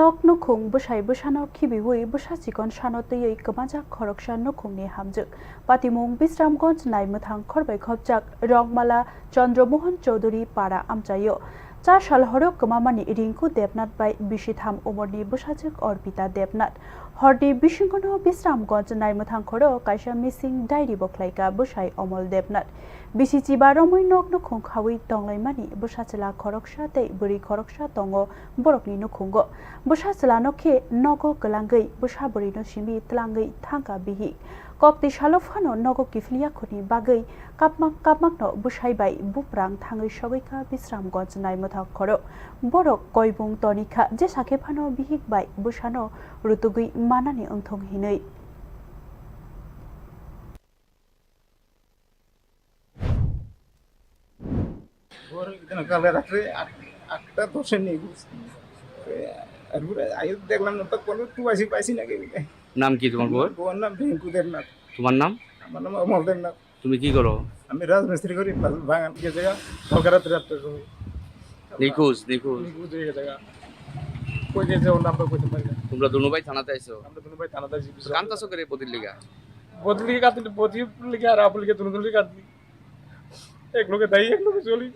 nok nukhung bwsai bwsano khibiwi bwsachikon sano twiwi Kwmajak khoroksa nukhungni hamjwk patimung Bisramganj Naimwthangkhoro bai khopjak rongmala Chandramohan Chaudhary para amchayo 4 साल हरो कमामानि Rinku Debnath bye बिसिथाम उमरनि बwsajwk Arpita Debnath हरनि बिसिंगनो बिश्रामगंज नाइमथांखरो कायसा मिसिं diary बख्लाइका बwsai अमल देबनाथ बिसिचि बारमै नक नुखुं खावै तंलाइमानि बwsachwla खरकसा तै बुरि खरकसा तंगो बरकनि नुखुंगो बwsachwla नखे नगो गलांगै बwsaबुरि नो सिमि तलांगै थांका बिहि कक्ति सालफानो नगो किफलिया खुनि बागै कापमाकनो बwsai बाय बुप्रang थांगै सगैका बिश्रामगंज नाइमथांखरो बरक कयबुं तनिखा जे साखेफानो बिहिक बाय बwsano रुतुगै मानानि ओंथं हिनै কাল রাত্রে 8:10 নিয়ে আয়ু দেখলাম না তো কোনো টুয়াইছি পাইছি নাকি নাম কি তোমার বউর? বউর নাম রিঙ্কু দেবনাথ। তোমার নাম? আমার নাম অমল দেবনাথ। তুমি কি করো? আমি রাজমিস্ত্রি করি বাগান কে জায়গা কলকাতা রাত্রে নিখোঁজ নিখোঁজ হয়ে জায়গা কই গেছে ওর নামটা কইতে পারি না। তোমরা দুনো ভাই থানাতে আইছো? আমরা দুনো ভাই থানাতে আইছি। কান্তাছো করে বদির লিগা? বদলি কাটতে বদি লিখে আর আপনি লিখে দুনো লিখে কাটলি এক লোকে দাই এক লোকে চলি